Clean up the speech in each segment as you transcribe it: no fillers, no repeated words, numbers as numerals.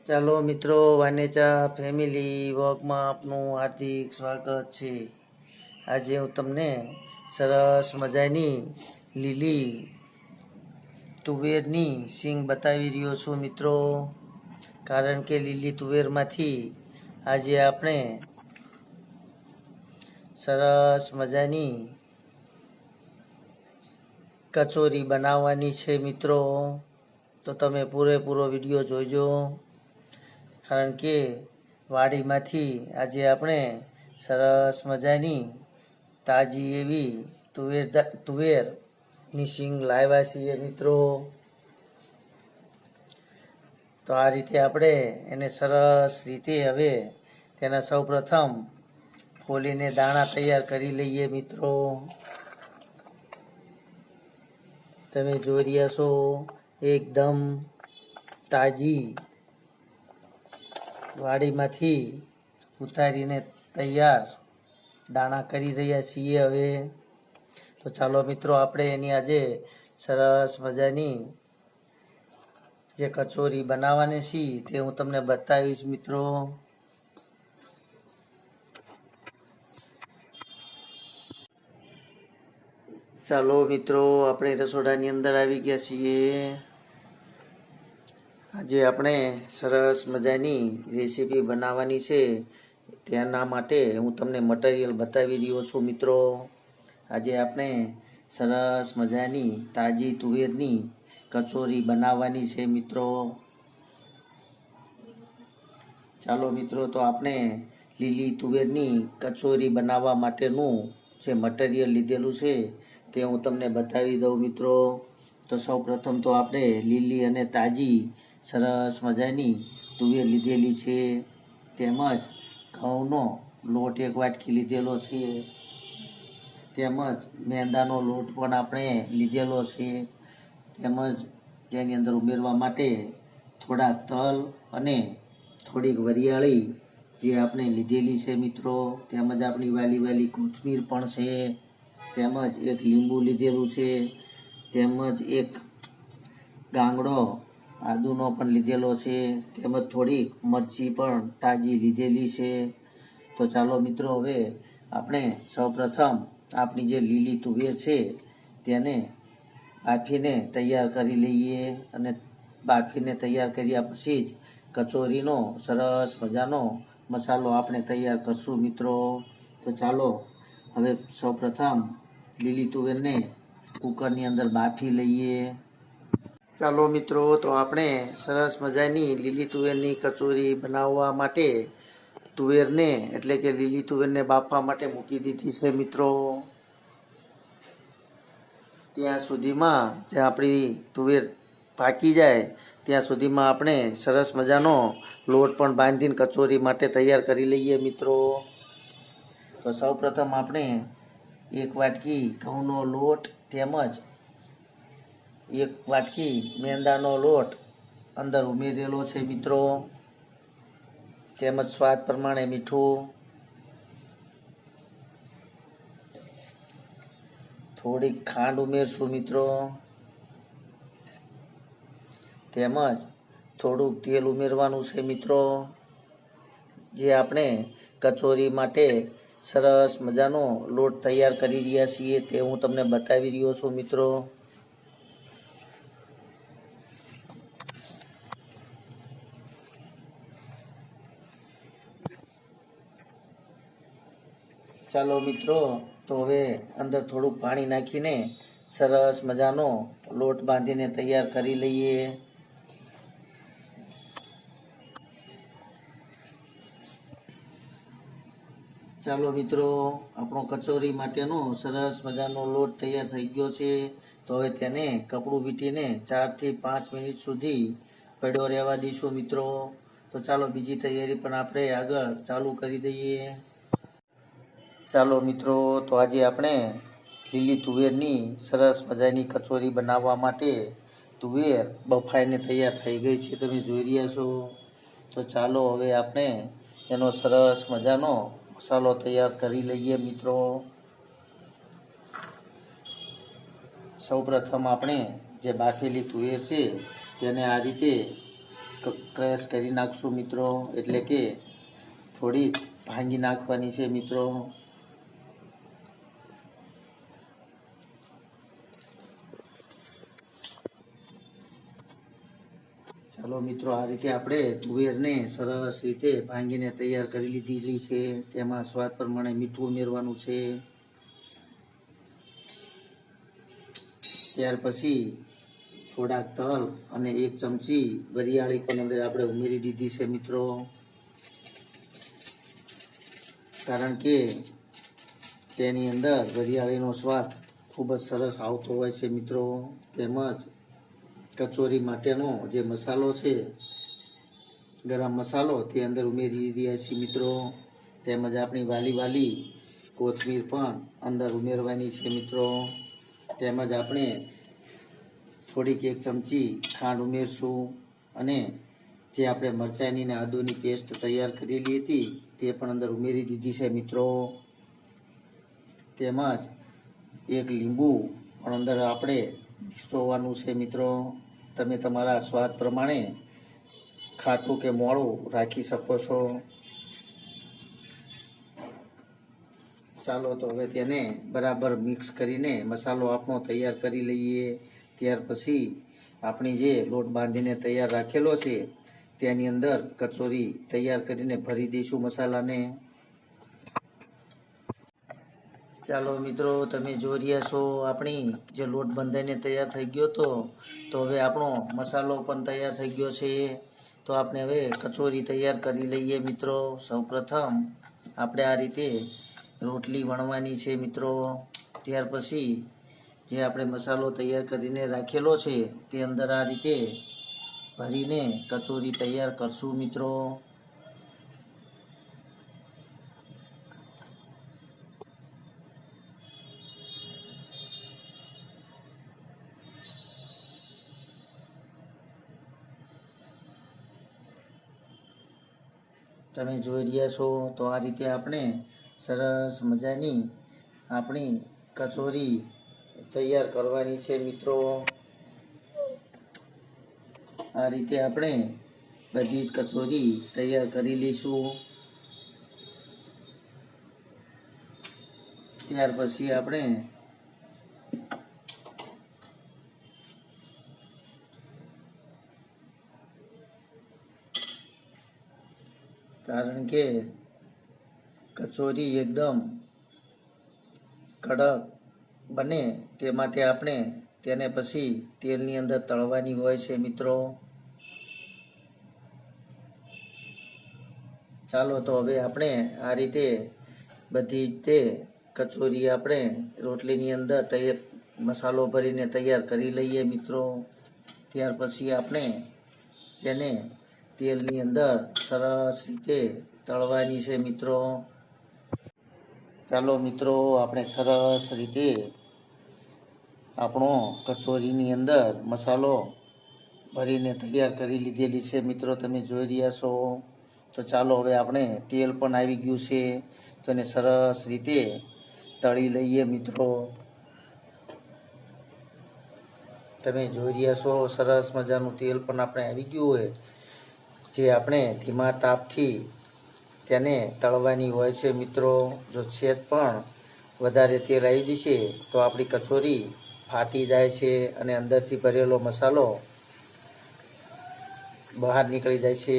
ચાલો મિત્રો, વાનેચા ફેમિલી વોકમાં આપનું હાર્દિક સ્વાગત છે. આજે હું તમને સરસ મજાની લીલી તુવેરની સિંગ બતાવી રહ્યો છું મિત્રો. કારણ કે લીલી તુવેરમાંથી આજે આપણે સરસ મજાની કચોરી બનાવવાની છે મિત્રો. તો તમે પૂરેપૂરો વિડીયો જોઈજો. કારણ કે વાડીમાંથી આજે આપણે સરસ મજાની તાજી એવી તુવેરની સિંગ લાવ્યા છીએ મિત્રો. તો આ રીતે આપણે એને સરસ રીતે હવે તેના સૌપ્રથમ ફોલીને દાણા તૈયાર કરી લઈએ મિત્રો. તમે જોઈ રહ્યા છો એકદમ તાજી વાડીમાંથી ઉતારીને તૈયાર દાણા કરી રહ્યા છીએ હવે. તો ચાલો મિત્રો, આપણે એની આજે સરસ મજાની જે કચોરી બનાવવાની છે તે હું તમને બતાવીશ મિત્રો. ચાલો મિત્રો, આપણે રસોડાની અંદર આવી ગયા છીએ. આજે આપણે સરસ મજાની રેસીપી બનાવવાની છે. તેના માટે હું તમને મટીરિયલ બતાવી રહ્યો છું મિત્રો. આજે આપણે સરસ મજાની તાજી તુવેરની કચોરી બનાવવાની છે મિત્રો. ચાલો મિત્રો, તો આપણે લીલી તુવેરની કચોરી બનાવવા માટેનું જે મટીરિયલ લીધેલું છે તે હું તમને બતાવી દઉં મિત્રો. તો સૌપ્રથમ તો આપણે લીલી અને તાજી સરસ મજાની તુવેર લીધેલી છે. તેમજ ઘઉંનો લોટ 1 વાટકી લીધેલો છે. તેમજ મેંદાનો લોટ પણ આપણે લીધેલો છે. તેમજ તેની અંદર ઉમેરવા માટે થોડા તલ અને થોડીક વરિયાળી જે આપણે લીધેલી છે મિત્રો. તેમજ આપણી વાલી કોથમીર પણ છે. તેમજ એક લીંબુ લીધેલું છે. તેમજ એક ગાંગડો આદુનો પણ લીધેલો છે. તેમજ થોડીક મરચી પણ તાજી લીધેલી છે. તો ચાલો મિત્રો, હવે આપણે સૌપ્રથમ આપણી જે લીલી તુવેર છે તેને બાફીને તૈયાર કરી લઈએ. અને બાફીને તૈયાર કર્યા પછી જ કચોરીનો સરસ મજાનો મસાલો આપણે તૈયાર કરશું મિત્રો. તો ચાલો હવે સૌપ્રથમ લીલી તુવેરને કુકરની અંદર બાફી લઈએ. ચાલો મિત્રો, તો આપણે સરસ મજાની લીલી તુવેરની કચોરી બનાવવા માટે તુવેરને એટલે કે લીલી તુવેરને બાફવા માટે મૂકી દીધી છે મિત્રો. ત્યાં સુધીમાં જે આપણી તુવેર પાકી જાય ત્યાં સુધીમાં આપણે સરસ મજાનો લોટ પણ બાંધીને કચોરી માટે તૈયાર કરી લઈએ મિત્રો. તો સૌપ્રથમ આપણે 1 વાટકી ઘઉંનો લોટ તેમજ 1 વાટકી મેંદાનો લોટ અંદર ઉમેરેલો છે મિત્રો. તેમજ સ્વાદ પ્રમાણે મીઠું, થોડીક ખાંડ ઉમેરશું મિત્રો. તેમજ થોડુંક તેલ ઉમેરવાનું છે મિત્રો. જે આપણે કચોરી માટે સરસ મજાનો લોટ તૈયાર કરી રહ્યા છીએ તે હું તમને બતાવી રહ્યો છું મિત્રો. ચાલો મિત્રો, તો હવે અંદર થોડુંક પાણી નાખીને સરસ મજાનો લોટ બાંધીને તૈયાર કરી લઈએ. ચાલો મિત્રો, આપણો કચોરી માટેનો સરસ મજાનો લોટ તૈયાર થઈ ગયો છે. તો હવે તેને કપડું વીંટીને 4 થી 5 મિનિટ સુધી પડ્યો રહેવા દઈશું મિત્રો. તો ચાલો બીજી તૈયારી પણ આપણે આગળ ચાલુ કરી દઈએ. ચાલો મિત્રો, તો આજે આપણે લીલી તુવેરની સરસ મજાની કચોરી બનાવવા માટે તુવેર બફાઈને તૈયાર થઈ ગઈ છે, તમે જોઈ રહ્યા છો. તો ચાલો હવે આપણે એનો સરસ મજાનો મસાલો તૈયાર કરી લઈએ મિત્રો. સૌપ્રથમ આપણે જે બાફેલી તુવેર છે તેને આ રીતે ક્રશ કરી નાખશું મિત્રો, એટલે કે થોડીક ભાંગી નાખવાની છે મિત્રો. ચાલો મિત્રો, આ રીતે આપણે તુવેરને સરસ રીતે ભાંગીને તૈયાર કરી લીધેલી છે. તેમાં સ્વાદ પ્રમાણે મીઠું ઉમેરવાનું છે. ત્યાર પછી થોડાક તલ અને 1 ચમચી વરિયાળી પણ અંદર આપણે ઉમેરી દીધી છે મિત્રો, કારણ કે તેની અંદર વરિયાળીનો સ્વાદ ખૂબ જ સરસ આવતો હોય છે મિત્રો. તેમજ કચોરી માટેનો જે મસાલો છે, ગરમ મસાલો, તે અંદર ઉમેરી રહ્યા છીએ મિત્રો. તેમજ આપણી વાલી કોથમીર પણ અંદર ઉમેરવાની છે મિત્રો. તેમજ આપણે થોડીક 1 ચમચી ખાંડ ઉમેરશું, અને જે આપણે મરચાંની ને આદુની પેસ્ટ તૈયાર કરેલી હતી તે પણ અંદર ઉમેરી દીધી છે મિત્રો. તેમજ 1 લીંબુ પણ અંદર આપણે મિક્સવાનું છે મિત્રો. તમે તમારા સ્વાદ પ્રમાણે ખાટું કે મોળું રાખી શકો છો. ચાલો તો હવે તેને બરાબર મિક્સ કરીને મસાલો આપણો તૈયાર કરી લઈએ. ત્યાર પછી આપણી જે લોટ બાંધીને તૈયાર રાખેલો છે તેની અંદર કચોરી તૈયાર કરીને ભરી દઈશું મસાલાને. ચાલો મિત્રો, તમે જોઈ રહ્યા છો આપણી જે લોટ બંધાઈને તૈયાર થઈ ગયો હતો, તો હવે આપણો મસાલો પણ તૈયાર થઈ ગયો છે. તો આપણે હવે કચોરી તૈયાર કરી લઈએ મિત્રો. સૌપ્રથમ આપણે આ રીતે રોટલી વણવાની છે મિત્રો. ત્યાર પછી જે આપણે મસાલો તૈયાર કરીને રાખેલો છે તે અંદર આ રીતે ભરીને કચોરી તૈયાર કરશું મિત્રો. તમે જોઈ રહ્યા છો તો આ રીતે આપણે સરસ મજાની આપણી કચોરી તૈયાર કરવાની છે મિત્રો. આ રીતે આપણે બધી જ કચોરી તૈયાર કરી લઈશું. ત્યાર પછી આપણે કારણ કે કચોરી એકદમ કડક બને તે માટે આપણે તેને પછી તેલની અંદર તળવાની હોય છે મિત્રો. ચાલો તો હવે આપણે આ રીતે બધી તે કચોરી આપણે રોટલીની અંદર મસાલો ભરીને તૈયાર કરી લઈએ મિત્રો. ત્યાર પછી આપણે તેને તેલની અંદર સરસ રીતે તળવાની છે મિત્રો. ચાલો મિત્રો, આપણે સરસ રીતે આપણો કચોરીની અંદર મસાલો ભરીને તૈયાર કરી લીધેલી છે મિત્રો. તમે જોઈ રહ્યા છો. તો ચાલો હવે આપણે તેલ પણ આવી ગયું છે, તો એને સરસ રીતે તળી લઈએ મિત્રો. તમે જોઈ રહ્યા છો સરસ મજાનું તેલ પણ આપણે આવી ગયું હોય, જે આપણે ધીમા તાપથી તેને તળવાની હોય છે મિત્રો. જો છેદ પણ વધારે તેલ આવી જશે તો આપણી કચોરી ફાટી જાય છે અને અંદરથી ભરેલો મસાલો બહાર નીકળી જાય છે,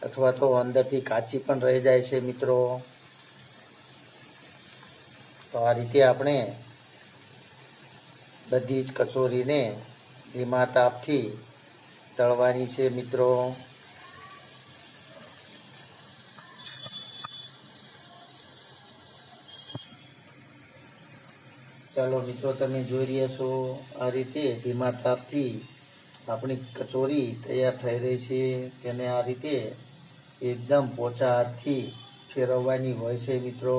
અથવા તો અંદરથી કાચી પણ રહી જાય છે મિત્રો. તો આ રીતે આપણે બધી જ કચોરીને ધીમા તાપથી તળવાની છે મિત્રો. ચાલો મિત્રો, તમે જોઈ રહ્યા છો આ રીતે ધીમા તાપથી આપણી કચોરી તૈયાર થઈ રહી છે. તેને આ રીતે એકદમ પોચા હાથથી ફેરવવાની હોય છે મિત્રો.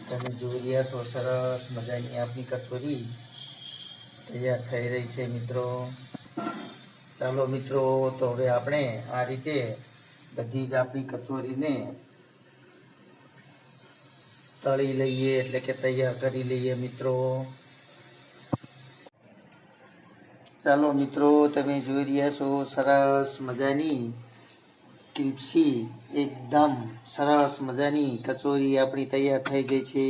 તમે જોઈ રહ્યા છો સરસ મજાની આપણી કચોરી તૈયાર થઈ રહી છે મિત્રો. ચાલો મિત્રો, તો હવે આપણે આ રીતે બધી જ આપણી કચોરીને તળી લઈએ એટલે કે તૈયાર કરી લઈએ મિત્રો. ચાલો મિત્રો, તમે જોઈ રહ્યા છો સરસ મજાની ક્રિસ્પી એકદમ સરસ મજાની કચોરી આપણી તૈયાર થઈ ગઈ છે.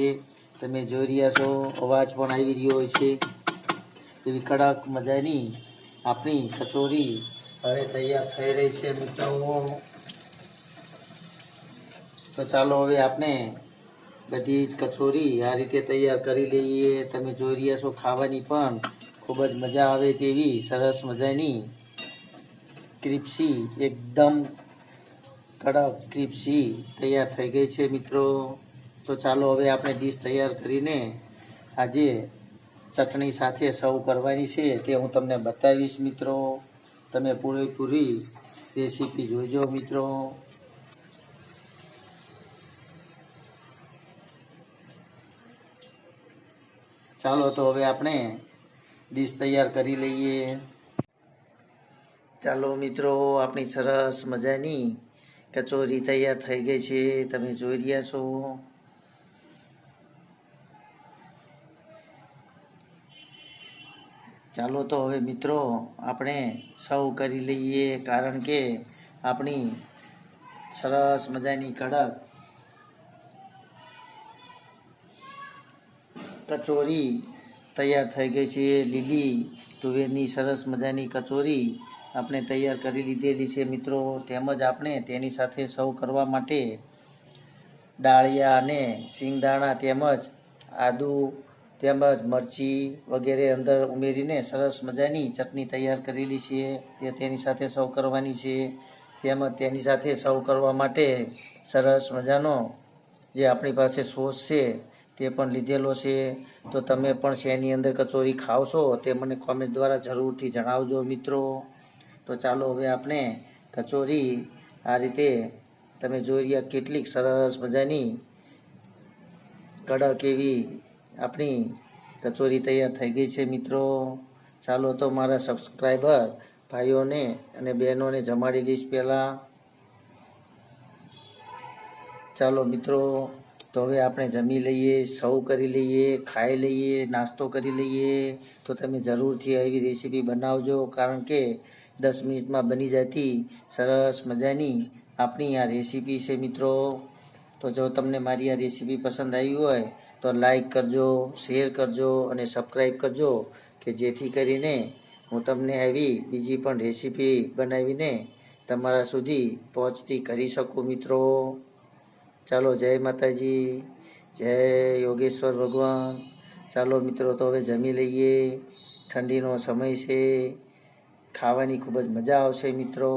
તમે જોઈ રહ્યા છો, અવાજ પણ આવી રહ્યો છે. એવી કડક મજાની આપણી કચોરી હવે તૈયાર થઈ રહી છે મિત્રો. તો ચાલો હવે આપણે બધી જ કચોરી આ રીતે તૈયાર કરી લઈએ. તમે જોઈ રહ્યા છો, ખાવાની પણ ખૂબ જ મજા આવે તેવી સરસ મજાની ક્રિસ્પી એકદમ કડક ક્રિસ્પી તૈયાર થઈ ગઈ છે મિત્રો. તો ચાલો હવે આપણે ડીશ તૈયાર કરીને આજે ચટણી સાથે સર્વ કરવાની છે તે હું તમને બતાવીશ મિત્રો. તમે પૂરેપૂરી રેસીપી જોઈજો મિત્રો. ચાલો તો હવે આપણે ડીશ તૈયાર કરી લઈએ. ચાલો મિત્રો, આપણી સરસ મજાની કચોરી તૈયાર થઈ ગઈ છે. તમે જોઈ રહ્યા છો. ચાલો તો હવે મિત્રો આપણે સર્વ કરી લઈએ, કારણ કે આપણી સરસ મજાની કડક કચોરી તૈયાર થઈ ગઈ છે. લીલી તુવેરની સરસ મજાની કચોરી આપણે તૈયાર કરી લીધેલી છે મિત્રો. તેમજ આપણે તેની સાથે સર્વ કરવા માટે ડાળિયા અને સિંગદાણા તેમજ આદુ તેમજ મરચી વગેરે અંદર ઉમેરીને સરસ મજાની ચટણી તૈયાર કરેલી છે. તે તેની સાથે સર્વ કરવાની છે. તેમજ તેની સાથે સર્વ કરવા માટે સરસ મજાનો જે આપણી પાસે સોસ છે તે પણ લીધેલો છે. તો તમે પણ શેની અંદર કચોરી ખાવ છો તે મને કોમેન્ટ દ્વારા જરૂરથી જણાવજો મિત્રો. તો ચાલો હવે આપણે કચોરી આ રીતે તમે જોઈ રહ્યા કેટલીક સરસ મજાની કડક એવી આપણી કચોરી તૈયાર થઈ ગઈ છે મિત્રો. ચાલો તો મારા સબસ્ક્રાઈબર ભાઈઓને અને બહેનોને જમાડી લઈશ પહેલાં. ચાલો મિત્રો, તો હવે આપણે જમી લઈએ, સર્વ કરી લઈએ, ખાઈ લઈએ, નાસ્તો કરી લઈએ. તો તમે જરૂરથી આવી રેસીપી બનાવજો, કારણ કે 10 મિનિટમાં બની જતી સરસ મજાની આપણી આ રેસીપી છે મિત્રો. તો જો તમને મારી આ રેસીપી પસંદ આવી હોય તો લાઈક કરજો, શેર કરજો અને સબસ્ક્રાઈબ કરજો, કે જેથી કરીને હું તમને આવી બીજી પણ રેસીપી બનાવીને તમારા સુધી પહોંચતી કરી શકું મિત્રો. ચાલો, જય માતાજી, જય યોગેશ્વર ભગવાન. ચાલો મિત્રો, તો હવે જમી લઈએ. ઠંડીનો સમય છે, ખાવાની ખૂબ જ મજા આવશે મિત્રો.